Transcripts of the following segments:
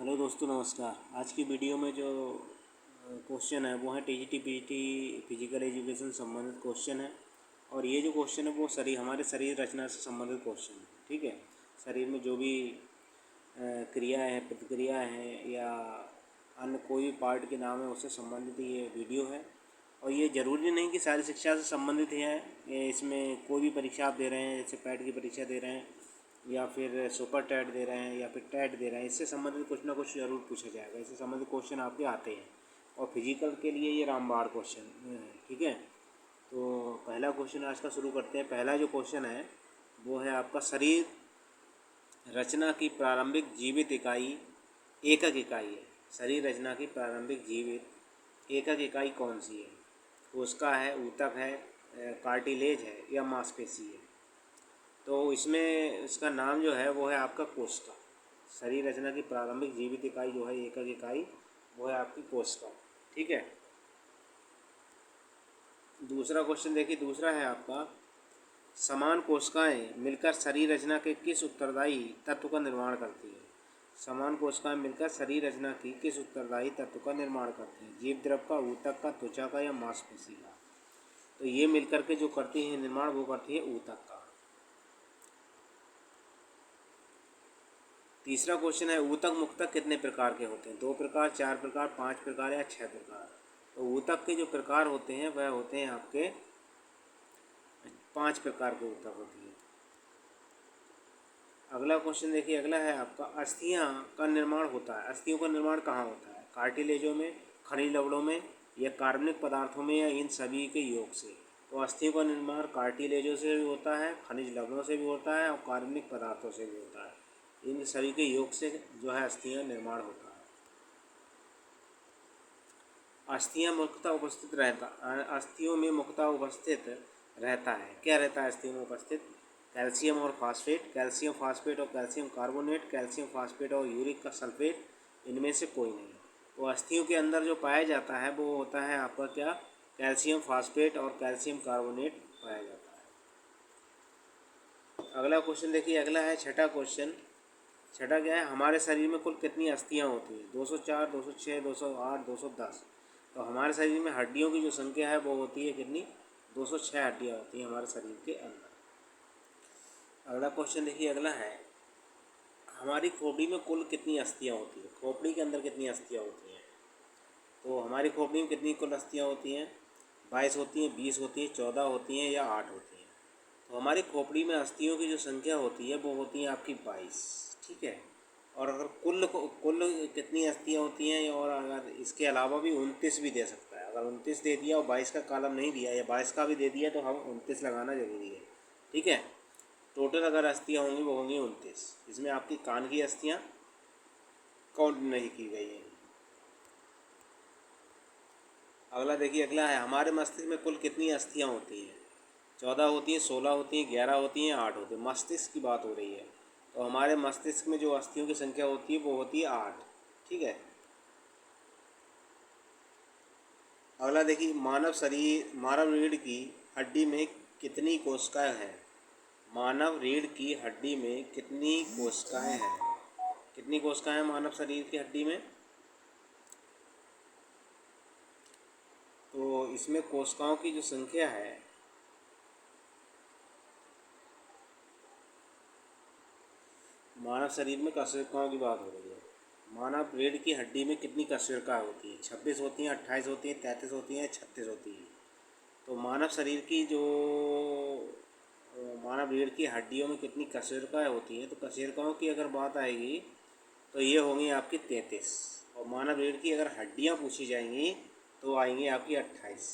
Hello दोस्तों, नमस्कार। आज की वीडियो में जो क्वेश्चन है वो है टीजीटी पीजीटी फिजिकल एजुकेशन संबंधित क्वेश्चन है। और ये जो क्वेश्चन है वो हमारे शरीर रचना से संबंधित क्वेश्चन है। ठीक है, शरीर में जो भी क्रियाएं हैं, प्रतिक्रियाएं हैं या अन्य कोई भी पार्ट के नाम है उससे संबंधित ये वीडियो है। और ये ज़रूरी नहीं कि सारी शिक्षा से संबंधित ही है। इसमें कोई भी परीक्षा आप दे रहे हैं, जैसे पैट की परीक्षा दे रहे हैं या फिर सुपर टैट दे रहे हैं या फिर टैट दे रहे हैं, इससे संबंधित कुछ ना कुछ ज़रूर पूछा जाएगा। इससे संबंधित क्वेश्चन आपके आते हैं। और फिजिकल के लिए ये रामबाण क्वेश्चन है। ठीक है, तो पहला क्वेश्चन आज का शुरू करते हैं। पहला जो क्वेश्चन है वो है आपका, शरीर रचना की प्रारंभिक जीवित इकाई एकक इकाई है। शरीर रचना की प्रारंभिक जीवित एकक इकाई कौन सी है? कोशिका है, ऊतक है, कार्टिलेज है या मांसपेशी है? तो इसमें इसका नाम जो है वो है आपका कोशिका। शरीर रचना की प्रारंभिक जीवित इकाई जो है, एकक इकाई, वो है आपकी कोशिका। ठीक है, दूसरा क्वेश्चन देखिए। दूसरा है आपका, समान कोशिकाएं मिलकर शरीर रचना के किस उत्तरदायी तत्व का निर्माण करती है? समान कोशिकाएं मिलकर शरीर रचना की किस उत्तरदायी तत्व का निर्माण करती हैं? जीव द्रव का, ऊतक का, त्वचा का या मांसपेशी का? तो ये मिलकर के जो करती है निर्माण, वो करती है ऊतक का। तीसरा क्वेश्चन है, ऊतक मुक्तक कितने प्रकार के होते हैं? 2 प्रकार, 4 प्रकार, 5 प्रकार या 6 प्रकार? तो ऊतक के जो प्रकार होते हैं वह होते हैं आपके 5 प्रकार के ऊतक होती है। अगला क्वेश्चन देखिए। अगला है आपका, अस्थियां का निर्माण होता है। अस्थियों का निर्माण कहाँ होता है? कार्टिलेजों में, खनिज लवणों में या कार्बनिक पदार्थों में या इन सभी के योग से? तो अस्थियों का निर्माण कार्टिलेजों से भी होता है, खनिज लवणों से भी होता है और कार्बनिक पदार्थों से भी होता है। इन सभी के योग से जो है अस्थियां निर्माण होता है। अस्थियां मुख्यतः उपस्थित रहता अस्थियों में मुख्यतः उपस्थित रहता है। क्या रहता है अस्थियों में उपस्थित? कैल्शियम और फास्फेट, कैल्शियम फास्फेट और कैल्शियम कार्बोनेट, कैल्शियम फास्फेट और यूरिक का सल्फेट, इनमें से कोई नहीं। तो अस्थियों के अंदर जो पाया जाता है वो होता है आपका क्या? कैल्शियम फास्फेट और कैल्शियम कार्बोनेट पाया जाता है। अगला क्वेश्चन देखिए। अगला है छठा क्वेश्चन। छठा क्या है? हमारे शरीर में कुल कितनी अस्थियां होती हैं? 204, 206, 208, 210। तो हमारे शरीर में हड्डियों की जो संख्या है वो होती है कितनी? 206 हड्डियाँ होती हैं हमारे शरीर के अंदर। अगला क्वेश्चन देखिए। अगला है, हमारी खोपड़ी में कुल कितनी अस्थियां होती हैं? खोपड़ी के अंदर कितनी अस्थियां होती हैं? तो हमारी खोपड़ी में कितनी कुल अस्थियां होती हैं? 22 होती हैं, 20 होती हैं, 14 होती हैं या 8 होती हैं? तो हमारी खोपड़ी में अस्थियों की जो संख्या होती है वो होती है आपकी 22। ठीक है, और अगर कुल कितनी अस्थियां होती हैं, और अगर इसके अलावा भी 29 भी दे सकता है। अगर 29 दे दिया और 22 का कॉलम नहीं दिया या 22 का भी दे दिया तो हम 29 लगाना ज़रूरी है। ठीक है, टोटल अगर अस्थियां होंगी वो होंगी 29। इसमें आपकी कान की अस्थियां काउंट नहीं की गई हैं। अगला देखिए। अगला है, हमारे मस्तिष्क में कुल कितनी अस्थियां होती हैं? 14 होती हैं, 16 होती हैं, 11 होती हैं, 8 होती हैं। मस्तिष्क की बात हो रही है, तो हमारे मस्तिष्क में जो अस्थियों की संख्या होती है वो होती है 8। ठीक है। अगला देखिए, मानव रीढ़ की हड्डी में कितनी कोशिकाएं हैं? मानव रीढ़ की हड्डी में कितनी कोशिकाएं हैं? कितनी कोशिकाएं हैं मानव शरीर की हड्डी में? तो इसमें कोशिकाओं की जो संख्या है, मानव शरीर में कोशिकाओं की बात हो रही है। मानव रीढ़ की हड्डी में कितनी कोशिकाएं होती हैं? 26 होती हैं, 28 होती हैं, 33 होती हैं, 36 होती हैं। तो मानव शरीर की जो मानव रीढ़ की हड्डियों में कितनी कोशिकाएं होती हैं? तो कोशिकाओं की अगर बात आएगी तो ये होंगी आपकी 33। और मानव रीढ़ की अगर हड्डियां पूछी जाएंगी तो आएंगी आपकी 28।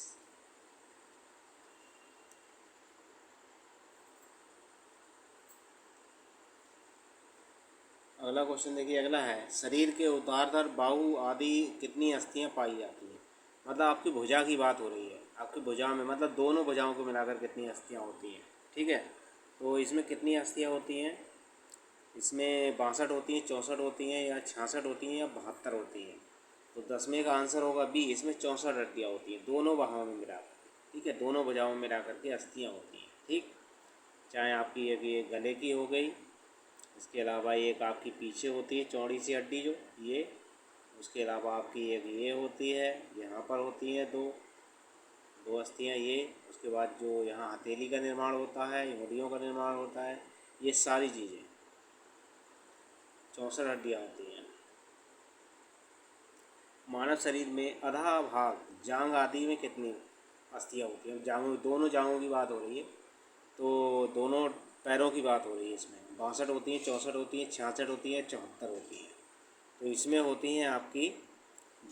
अगला क्वेश्चन देखिए। अगला है, शरीर के ऊर्ध्वाधर बाहु आदि कितनी अस्थियां पाई जाती हैं? मतलब आपकी भुजा की बात हो रही है। आपकी भुजा में मतलब दोनों भुजाओं को मिलाकर कितनी अस्थियां होती हैं? ठीक है, तो इसमें कितनी अस्थियां होती हैं? इसमें 62 होती हैं, 64 होती हैं या 66 होती हैं या 72 होती हैं? तो 10वें का आंसर होगा बी, इसमें 64 हड्डियाँ होती हैं दोनों बाहों में मिलाकर। ठीक है, दोनों भुजाओं में मिलाकर के अस्थियाँ होती हैं। ठीक, चाहे आपकी ये गले की हो गई, इसके अलावा एक आपकी पीछे होती है चौड़ी सी हड्डी जो ये, उसके अलावा आपकी एक ये होती है, यहाँ पर होती हैं दो अस्थियाँ ये। उसके बाद जो यहाँ हथेली का निर्माण होता है, उंगलियों का निर्माण होता है, ये सारी चीज़ें 64 हड्डियाँ होती हैं। मानव शरीर में अधा भाग जांघ आदि में कितनी अस्थियाँ होती हैं? जांघों, दोनों जांघों की बात हो रही है, तो दोनों पैरों की बात हो रही है। इसमें 62 होती हैं, 64 होती हैं, 66 होती हैं, 74 होती हैं। तो इसमें होती हैं आपकी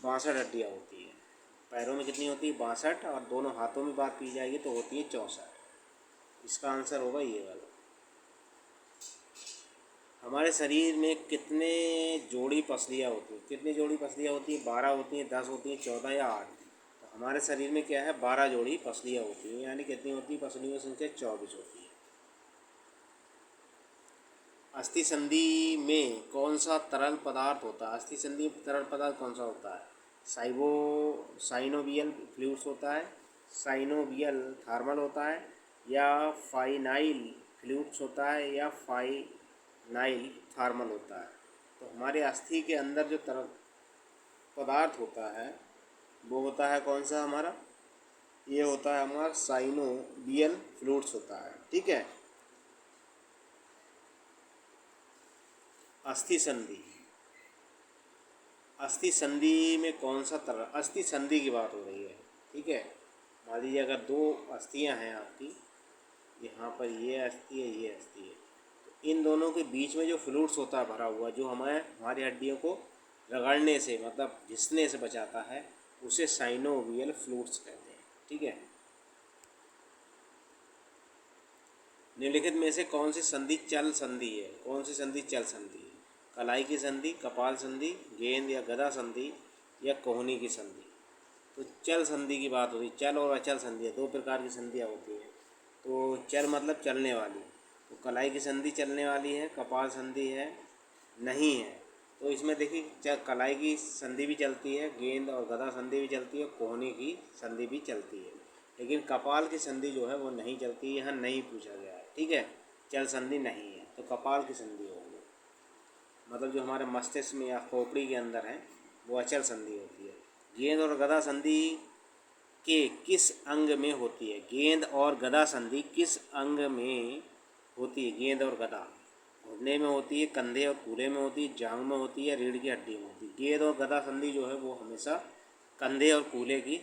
62 हड्डियाँ होती हैं। पैरों में कितनी होती है? 62, और दोनों हाथों में बात की जाएगी तो होती है 64। इसका आंसर होगा ये वाला। हमारे शरीर में कितने जोड़ी पसलियाँ होती हैं? कितनी जोड़ी पसलियाँ होती हैं? 12 होती हैं, 10 होती हैं, 14 या 8? तो हमारे शरीर में क्या है? 12 जोड़ी पसलियाँ होती हैं, यानी कितनी होती है? पसलियों की संख्या 24 होती है। अस्थि संधि में कौन सा तरल पदार्थ होता है? अस्थि संधि में तरल पदार्थ कौन सा होता है? साइनोवियल फ्लूइड्स होता है, साइनोवियल थर्मल होता है, या फाइनाइल फ्लूइड्स होता है, या फाइनाइल थर्मल होता है? तो हमारे अस्थि के अंदर जो तरल पदार्थ होता है वो होता है कौन सा हमारा? ये होता है हमारा साइनोवियल फ्लूइड्स होता है। ठीक है। अस्थि संधि, अस्थि संधि में कौन सा तरल? अस्थि संधि की बात हो रही है। ठीक है। मान लीजिए अगर दो अस्थियां हैं आपकी, यहाँ पर ये अस्थि है, ये अस्थि है, तो इन दोनों के बीच में जो फ्लूइड्स होता है भरा हुआ, जो हमारी हड्डियों को रगड़ने से, मतलब घिसने से बचाता है, उसे साइनोवियल फ्लूइड्स कहते हैं। ठीक है। निम्नलिखित में से कौन सी संधि चल संधि है? कौन सी संधि चल संधि है? कलाई की संधि, कपाल संधि, गेंद या गदा संधि, या कोहनी की संधि? तो चल संधि की बात होती है। चल और अचल संधि है, दो प्रकार की संधियाँ होती हैं। तो चल मतलब चलने वाली, तो कलाई की संधि चलने वाली है, कपाल संधि है नहीं है। तो इसमें देखिए कलाई की संधि भी चलती है, गेंद और गदा संधि भी चलती है, कोहनी की संधि भी चलती है, लेकिन कपाल की संधि जो है वो नहीं चलती, यहाँ नहीं पूछा गया है। ठीक है। चल संधि नहीं है, तो कपाल की संधि होगी, मतलब जो हमारे मस्तिष्क में या खोपड़ी के अंदर है वो अचल संधि होती है। गेंद और गदा संधि के किस अंग में होती है? गेंद और गदा संधि किस अंग में होती है? गेंद और गदा घुटने में होती है, कंधे और कूल्हे में होती है, जांघ में होती है, रीढ़ की हड्डी में होती है? गेंद और गदा संधि जो है वो हमेशा कंधे और कूल्हे की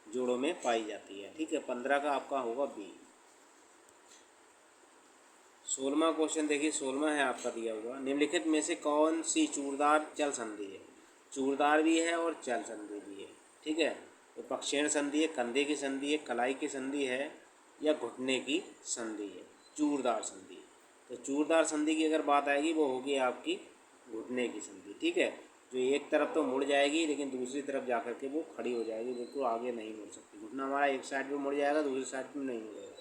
जोड़ों में पाई जाती है। ठीक है। 15 का आपका होगा बी। 16वां क्वेश्चन देखिए, 16वां है आपका दिया हुआ, निम्नलिखित में से कौन सी चूड़दार चल संधि है? चूड़दार भी है और चल संधि भी है। ठीक है। तो पक्षेण संधि है, कंधे की संधि है, कलाई की संधि है, या घुटने की संधि है? चूड़दार संधि। तो चूड़दार संधि की अगर बात आएगी वो होगी आपकी घुटने की संधि। ठीक है। जो एक तरफ तो मुड़ जाएगी, लेकिन दूसरी तरफ जाकर के वो खड़ी हो जाएगी, बिल्कुल आगे नहीं मुड़ सकती। घुटना हमारा एक साइड पे मुड़ जाएगा, दूसरी साइड पे नहीं मुड़ेगा।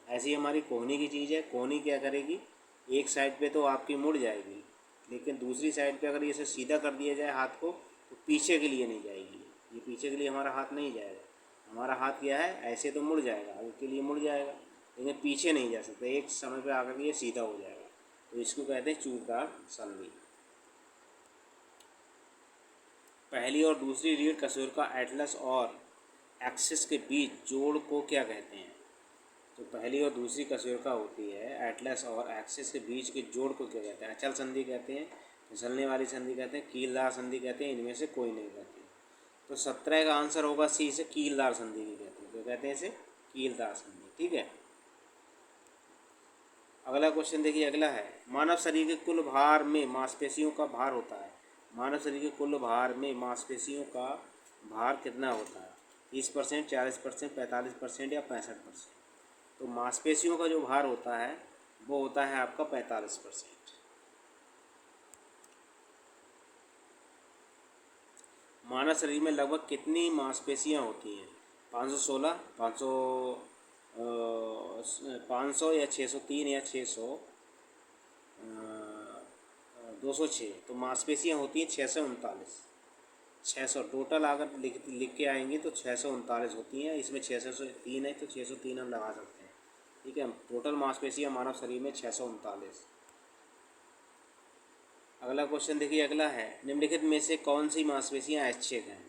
ऐसी हमारी कोहनी की चीज़ है। कोहनी क्या करेगी? एक साइड पे तो आपकी मुड़ जाएगी, लेकिन दूसरी साइड पे अगर इसे सीधा कर दिया जाए हाथ को, तो पीछे के लिए नहीं जाएगी। ये पीछे के लिए हमारा हाथ नहीं जाएगा। हमारा हाथ क्या है? ऐसे तो मुड़ जाएगा, आगे के लिए मुड़ जाएगा, लेकिन पीछे नहीं जा सकता। एक समय पे आकर के ये सीधा हो जाएगा, तो इसको कहते हैं चूड़दार संधि। पहली और दूसरी रीढ़ कशेरुका का एटलस और एक्सिस के बीच जोड़ को क्या कहते हैं? तो पहली और दूसरी कशेरुका होती है, एटलस और एक्सिस के बीच के जोड़ को क्या कहते हैं? अचल संधि कहते हैं, फिसलने वाली संधि कहते हैं, कीलदार संधि कहते हैं, इनमें से कोई नहीं कहते। तो 17 का आंसर होगा सी, इसे कीलदार संधि भी कहते हैं। तो कहते हैं इसे कीलदार संधि। ठीक है। अगला क्वेश्चन देखिए, अगला है, मानव शरीर के कुल भार में मांसपेशियों का भार होता है? मानव शरीर के कुल भार में मांसपेशियों का भार कितना होता है? 30%, 40%, 45% या 65%? तो मांसपेशियों का जो भार होता है वो होता है आपका 45%। मानव शरीर में लगभग कितनी मांसपेशियां होती हैं? 516, 500 या 603 या 600, 206? तो मांसपेशियां होती हैं 639। 600 टोटल अगर लिख के आएंगी तो 639 होती हैं। इसमें 603 है तो 603 हम लगा सकते हैं। ठीक है। टोटल मांसपेशियां मानव शरीर में 639। अगला क्वेश्चन देखिए, अगला है निम्नलिखित में से कौन सी मांसपेशियां ऐच्छिक हैं।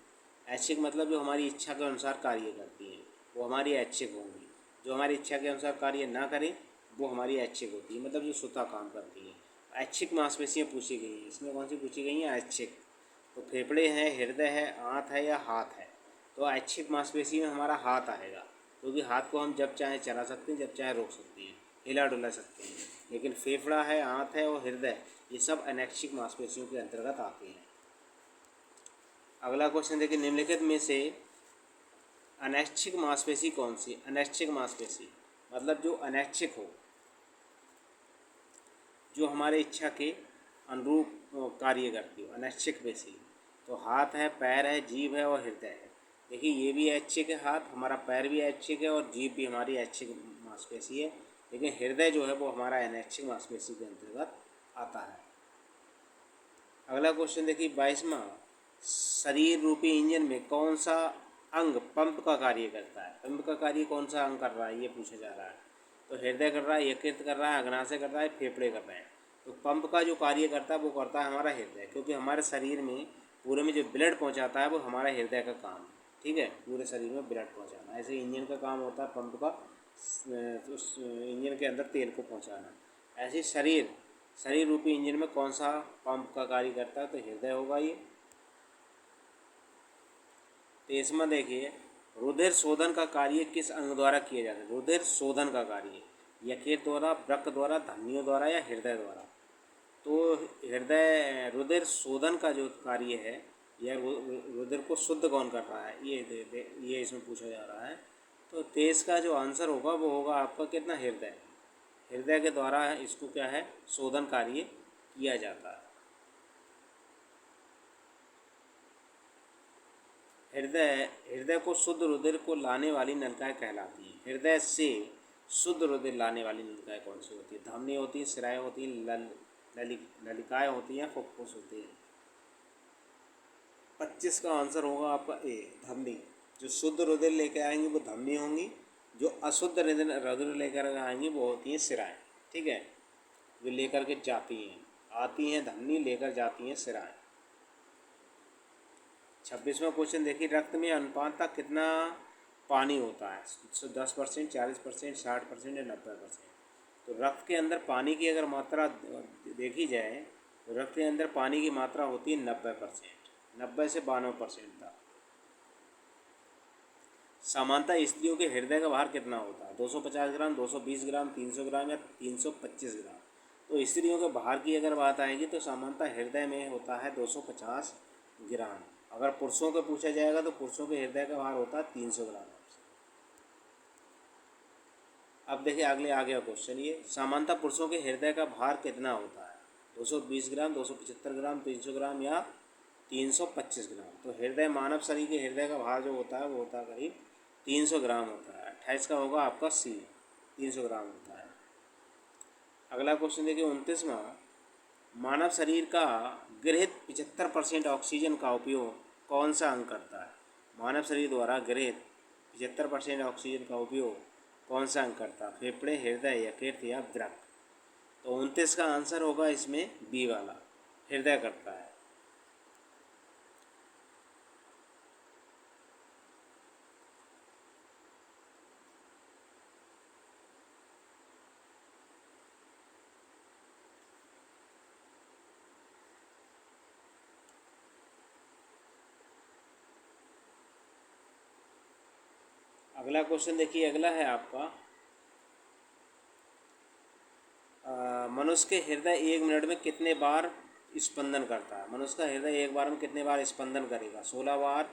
ऐच्छिक मतलब जो हमारी इच्छा के अनुसार कार्य करती हैं वो हमारी ऐच्छिक होंगी। जो हमारी इच्छा के अनुसार कार्य ना करें वो हमारी ऐच्छिक होती है, मतलब जो स्वतः काम करती है। ऐच्छिक मांसपेशियां पूछी गई हैं, इसमें कौन सी पूछी गई हैं? ऐच्छिक। तो फेफड़े हैं, हृदय है, आंत है या हाथ है? तो ऐच्छिक मांसपेशी में हमारा हाथ आएगा, क्योंकि हाथ को हम जब चाहे चला सकते हैं, जब चाहे रोक सकते हैं, हिला डुला सकते हैं। लेकिन फेफड़ा है, आंत है और हृदय, ये सब अनैच्छिक मांसपेशियों के अंतर्गत आते हैं। अगला क्वेश्चन देखिए, निम्नलिखित में से अनैच्छिक मांसपेशी कौन सी? अनैच्छिक मांसपेशी मतलब जो अनैच्छिक हो, जो हमारे इच्छा के अनुरूप कार्य करती हो, अनैच्छिक पेशी। तो हाथ है, पैर है, जीभ है और हृदय है। देखिए ये भी ऐच्छिक है, हाथ हमारा, पैर भी ऐच्छिक है और जीभ भी हमारी ऐच्छिक मांसपेशी है। लेकिन हृदय जो है वो हमारा अनैच्छिक मांसपेशी के अंतर्गत आता है। अगला क्वेश्चन देखिए 22वां, शरीर रूपी इंजन में कौन सा अंग पंप का कार्य करता है? पंप का कार्य कौन सा अंग कर रहा है ये पूछा जा रहा है। तो हृदय कर रहा है, यकृत कर रहा है, अग्नाशय कर रहा है, फेफड़े कर रहे हैं। तो पंप का जो कार्य करता है वो करता है हमारा हृदय, क्योंकि हमारे शरीर में पूरे में जो ब्लड पहुंचाता है वो हमारा हृदय का काम है। ठीक है, पूरे शरीर में ब्लड पहुंचाना। ऐसे इंजन का काम होता है पंप का, उस इंजन के अंदर तेल को पहुंचाना। ऐसे शरीर रूपी इंजन में कौन सा पंप का कार्य करता है? तो हृदय होगा ये। तो इसमें देखिए, रुधिर शोधन का कार्य किस अंग द्वारा किया जाता है? रुधिर शोधन का कार्य यकृत द्वारा, वृक्क द्वारा, धमनियों द्वारा या हृदय द्वारा? तो हृदय रुधिर शोधन का जो कार्य है या रुधिर को शुद्ध कौन कर रहा है, ये इसमें पूछा जा रहा है। तो 23 का जो आंसर होगा वो होगा आपका कितना? हृदय। हृदय के द्वारा इसको क्या है, शोधन कार्य किया जाता है। हृदय को शुद्ध रुधिर को लाने वाली नलिकाएं कहलाती हैं। हृदय से शुद्ध रुधिर लाने वाली नलिकाएं कौन सी होती है? धमनी होती है, शिराएँ होती हैं, नलिकाएं होती हैं, फुफ्फुस होते हैं। 25 का आंसर होगा आपका ए, धमनी। जो शुद्ध रुधिर लेकर आएंगी वो धमनी होंगी, जो अशुद्ध रुधिर लेकर आएंगी वो होती हैं शिराएँ। ठीक है, जो लेकर के जाती हैं, आती हैं धमनी, लेकर जाती हैं शिराएँ। 26वां क्वेश्चन देखिए, रक्त में अनुपात कितना पानी होता है? 10%, 40%, 60% या 90%? तो रक्त के अंदर पानी की अगर मात्रा देखी जाए तो रक्त के अंदर पानी की मात्रा होती है 90%, 90 से 92% तक। सामान्यतः स्त्रियों के हृदय का भार कितना होता है? 250 ग्राम, 220 ग्राम, 300 ग्राम या 325 ग्राम? तो स्त्रियों के भार की अगर बात आएगी तो सामान्यतः हृदय में होता है 250 ग्राम। अगर पुरुषों का पूछा जाएगा तो पुरुषों के हृदय का भार होता है 300 ग्राम। अब देखिए आ गया क्वेश्चन ये, सामान्यतः पुरुषों के हृदय का भार कितना होता है? 220 ग्राम, 275 ग्राम, 300 ग्राम या 325 ग्राम? तो हृदय, मानव शरीर के हृदय का भार जो होता है वो होता है करीब 300 ग्राम होता है। 28 का होगा आपका सी, 300 ग्राम होता है। अगला क्वेश्चन देखिए 29वां, मानव शरीर का गृहीत 75% ऑक्सीजन का उपयोग कौन सा अंग करता है? मानव शरीर द्वारा गृहीत 75% ऑक्सीजन का उपयोग कौन सा अंग करता है? फेफड़े, हृदय, यकृत या वृक्क? तो 29 का आंसर होगा इसमें बी वाला, हृदय करता है। अगला क्वेश्चन देखिए, अगला है आपका मनुष्य के हृदय 1 मिनट में कितने बार स्पंदन करता है? मनुष्य का हृदय एक बार में कितने बार स्पंदन करेगा? 16 बार,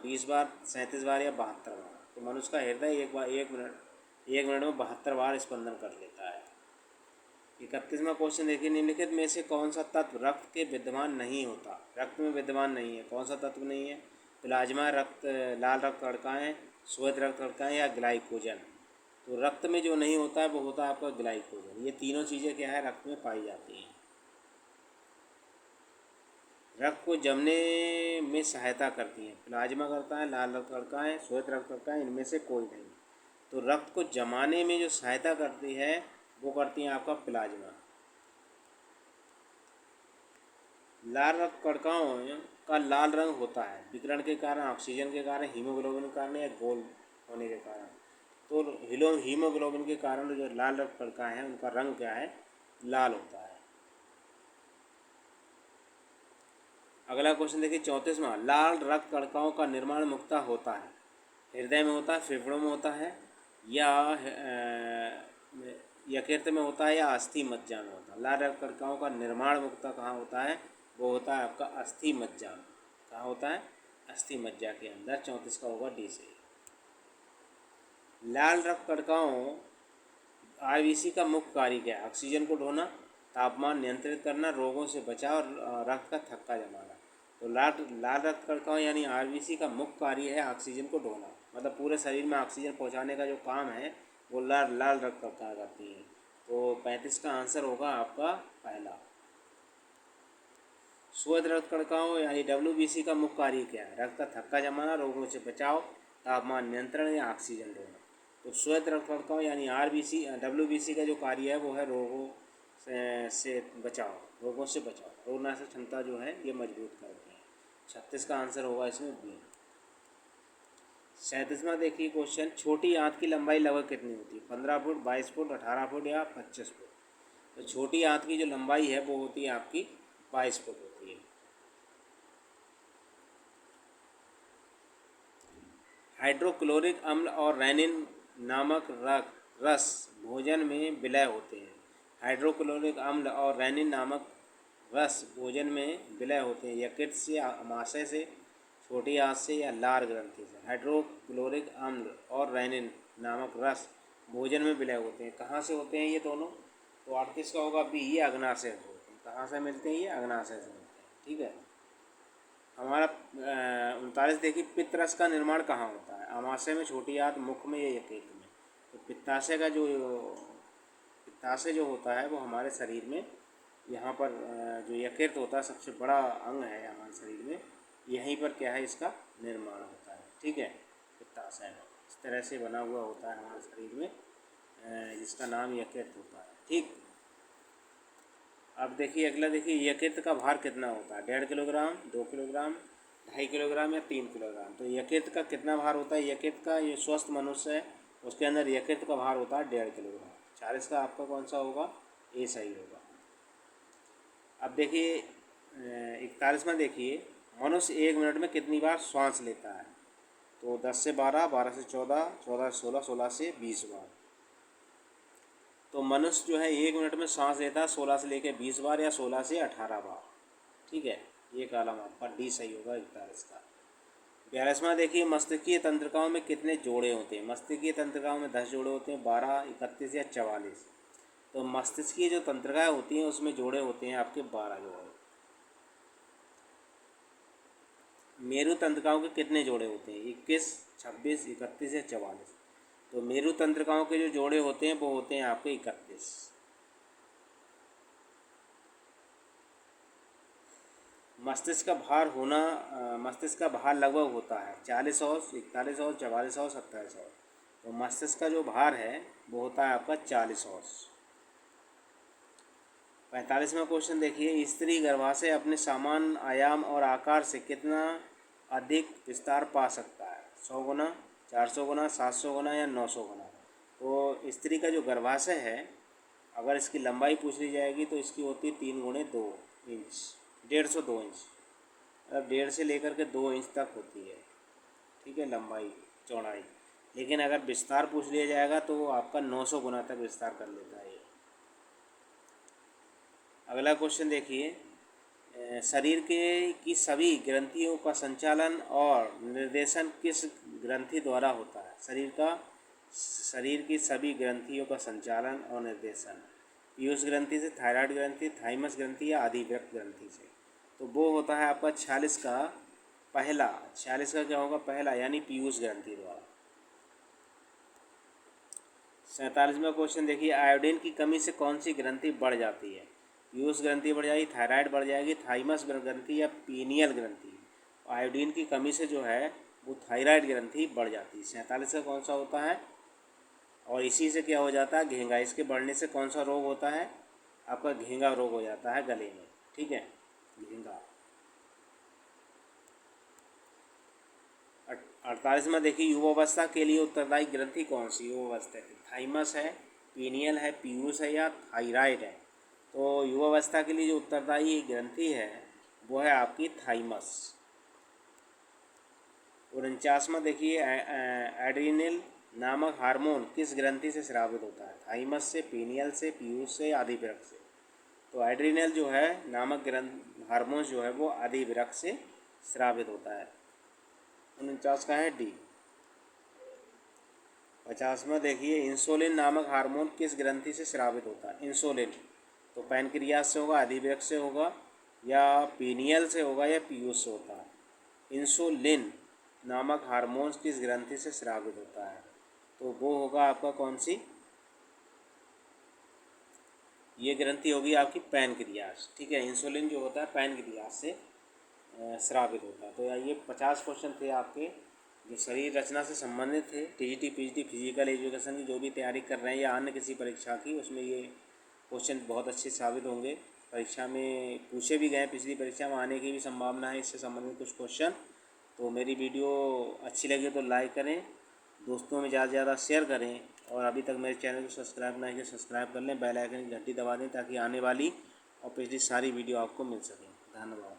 20 बार, 37 बार या 72 बार? तो मनुष्य का हृदय एक मिनट में 72 बार स्पंदन कर लेता है। 31वां क्वेश्चन देखिए, निम्नलिखित में से कौन सा तत्व रक्त के विद्यमान नहीं होता? रक्त में विद्यमान नहीं है, कौन सा तत्व नहीं है? प्लाज्मा, रक्त, लाल रक्त कणिकाएँ, श्वेत रक्त कणिकाएँ या ग्लाइकोजन? तो रक्त में जो नहीं होता है वो होता है आपका ग्लाइकोजन। ये तीनों चीज़ें क्या है, रक्त में पाई जाती हैं। रक्त को जमने में सहायता करती हैं, प्लाज्मा करता है, लाल रक्त कणिकाएँ, श्वेत रक्त कणिकाएँ, इनमें से कोई नहीं। तो रक्त को जमाने में जो सहायता करती है वो करती हैं आपका प्लाज्मा। लाल रक्त कणिकाओं का लाल रंग होता है विकिरण के कारण, ऑक्सीजन के कारण, हीमोग्लोबिन के कारण या गोल होने के कारण। तो हीमोग्लोबिन के कारण जो लाल रक्त कणिकाएं हैं उनका रंग क्या है, लाल होता है। अगला क्वेश्चन देखिए 34वां, लाल रक्त कणिकाओं का निर्माण मुख्यतः होता है हृदय में होता है, फेफड़ों में होता है, या यकृत में होता है, या अस्थि मज्जा में होता है। लाल रक्त कणिकाओं का निर्माण मुख्यतः कहाँ होता है, वो होता है आपका अस्थि मज्जा में। कहाँ होता है, अस्थि मज्जा के अंदर। 34 का होगा डी से। लाल रक्त कणिकाओं आरबीसी का मुख्य कार्य क्या है, ऑक्सीजन को ढोना, तापमान नियंत्रित करना, रोगों से बचाव और रक्त का थक्का जमाना। तो लाल रक्त कणिकाओं यानी आरबीसी का मुख्य कार्य है ऑक्सीजन को ढोना, मतलब पूरे शरीर में ऑक्सीजन पहुंचाने का जो काम है वो लाल रक्त कणिकाएं करती हैं। तो 35 का आंसर होगा आपका पहला। श्वेत रक्त कणिकाओं यानी डब्ल्यूबीसी का मुख्य कार्य क्या है, रक्त का थक्का जमाना, रोगों से बचाव, तापमान नियंत्रण या ऑक्सीजन ढोना। तो श्वेत रक्त कणिकाओं यानी आरबीसी डब्ल्यूबीसी का जो कार्य है वो है रोगों से बचाव, रोगों से बचाव, रोगनाशक क्षमता जो है ये मजबूत करते हैं। 36 का आंसर होगा इसमें बी। 37वां देखिए क्वेश्चन, छोटी आंत की लंबाई लगभग कितनी होती है, 15 फुट, 22 फुट, 18 फुट या 25 फुट। तो छोटी आंत की जो लंबाई है वो होती है आपकी 22 फुट होती है। हाइड्रोक्लोरिक अम्ल और रेनिन नामक रस भोजन में विलय होते हैं। हाइड्रोक्लोरिक अम्ल और रेनिन नामक रस भोजन में विलय होते हैं यकृत से, आमाशय से, छोटी आंत से या लार ग्रंथि से। हाइड्रोक्लोरिक अम्ल और रेनिन नामक रस भोजन में विलय होते हैं। कहाँ से होते हैं ये दोनों, तो 38 का होगा बी, ये अग्नाशय से होते हैं। कहाँ से मिलते हैं, ये अग्नाशय से मिलते हैं। ठीक है। हमारा 39 देखिए, पित्तरस का निर्माण कहाँ होता है, आमाशय में, छोटी आंत, मुख में या यकृत में। तो पित्ताशय जो होता है वो हमारे शरीर में यहाँ पर जो यकृत होता है सबसे बड़ा अंग है हमारे शरीर में, यहीं पर क्या है इसका निर्माण होता है। ठीक है, पित्ताशय इस तरह से बना हुआ होता है हमारे शरीर में जिसका नाम यकृत होता है। ठीक। अब देखिए अगला, देखिए यकृत का भार कितना होता है, 1.5 किलोग्राम, 2 किलोग्राम, 2.5 किलोग्राम या 3 किलोग्राम। तो यकृत का कितना भार होता है, यकृत का ये स्वस्थ मनुष्य है उसके अंदर यकृत का भार होता है 1.5 किलोग्राम। 40 का आपका कौन सा होगा, ए सही होगा। अब देखिए 41वां देखिए, मनुष्य 1 मिनट में कितनी बार श्वास लेता है, तो 10 से 12, 12 से 14, 14 से 16, 16 से 20 बार। तो मनुष्य जो है 1 मिनट में सांस लेता है 16 से लेकर 20 बार या 16 से 18 बार। ठीक है, ये कॉलम आपका डी सही होगा 41 का। 42वां देखिए, मस्तिष्कीय तंत्रिकाओं में कितने जोड़े होते हैं, मस्तिष्कीय तंत्रिकाओं में 10 जोड़े होते हैं, 12, 31 या 44। तो मस्तिष्कीय जो तंत्रिकाएं होती हैं उसमें जोड़े होते हैं आपके 12 जोड़े। मेरु तंत्रिकाओं के कितने जोड़े होते हैं, 21, 26, 31 या 44। तो मेरु तंत्रिकाओं के जो जोड़े होते हैं वो होते हैं आपके 31। मस्तिष्क का भार मस्तिष्क का भार लगभग होता है 40 और 41 और 44 और 27 और। तो मस्तिष्क का जो भार है वो होता है आपका 40 और। 45वां क्वेश्चन देखिए, स्त्री गर्भाशय अपने समान आयाम और आकार से कितना अधिक विस्तार पा सकता है, 100 गुना, 400 गुना, 700 गुना या 900 गुना। तो स्त्री का जो गर्भाशय है अगर इसकी लंबाई पूछ ली जाएगी तो इसकी होती है 3 गुणे 2 इंच, 150 2 इंच, मतलब 1.5 से लेकर के 2 इंच तक होती है। ठीक है, लंबाई चौड़ाई। लेकिन अगर विस्तार पूछ लिया जाएगा तो आपका 900 गुना तक विस्तार कर लेता है। अगला क्वेश्चन देखिए, शरीर की सभी ग्रंथियों का संचालन और निर्देशन किस ग्रंथि द्वारा होता है, शरीर की सभी ग्रंथियों का संचालन और निर्देशन पीयूष ग्रंथि से, थायराइड ग्रंथि, थाइमस ग्रंथि या अधिवृक्क ग्रंथि से। तो वो होता है आपका 46 का पहला, 46 का क्या होगा, पहला, यानी पीयूष ग्रंथि द्वारा। 47वां क्वेश्चन देखिए, आयोडीन की कमी से कौन सी ग्रंथि बढ़ जाती है, पीयूष ग्रंथि बढ़ जाएगी, थायराइड बढ़ जाएगी, थाइमस ग्रंथि या पीनियल ग्रंथि। आयोडीन की कमी से जो है वो थायराइड ग्रंथि बढ़ जाती है। 47 का कौन सा होता है, और इसी से क्या हो जाता है, घेंगा। इसके बढ़ने से कौन सा रोग होता है आपका, घेंगा रोग हो जाता है गले में। ठीक है, घेंगा। 48वां देखिए, युवावस्था के लिए उत्तरदायी ग्रंथि कौन सी? युवावस्था की थाइमस है, पीनियल है, पीयूष है या थायराइड है? तो युवावस्था के लिए जो उत्तरदायी ग्रंथि है वो है आपकी थाइमस। 49वां देखिए, एड्रीनल नामक हार्मोन किस ग्रंथि से स्रावित होता है? थाइमस से, पीनियल से, पीयूष से, आदिवृक्क से? तो एड्रीनल जो है नामक ग्रंथ हार्मोन जो है वो आदिवृक्क से स्रावित होता है। 49 का है डी। 50वां देखिए, इंसुलिन नामक हार्मोन किस ग्रंथि से स्रावित होता है? इंसुलिन तो पैनक्रियास से होगा, आदिवृक्क से होगा या पीनियल से होगा या पीयूष से होता है। इंसुलिन नामक हार्मोन किस ग्रंथि से स्रावित होता है? तो वो होगा आपका कौन सी? ये ग्रंथि होगी आपकी पैनक्रियास। ठीक है, इंसुलिन जो होता है पैनक्रियास से स्रावित होता है। तो ये 50 क्वेश्चन थे आपके जो शरीर रचना से संबंधित थे। टीजीटी पीजीटी फिजिकल एजुकेशन की जो भी तैयारी कर रहे हैं या अन्य किसी परीक्षा की, उसमें ये क्वेश्चन बहुत अच्छे साबित होंगे। परीक्षा में पूछे भी गए, पिछली परीक्षा में आने की भी संभावना है इससे संबंधित कुछ क्वेश्चन। तो मेरी वीडियो अच्छी लगे तो लाइक करें, दोस्तों में ज़्यादा से ज़्यादा शेयर करें, और अभी तक मेरे चैनल को सब्सक्राइब नहीं किया सब्सक्राइब कर लें, बेल आइकन की घंटी दबा दें ताकि आने वाली और पिछली सारी वीडियो आपको मिल सके। धन्यवाद।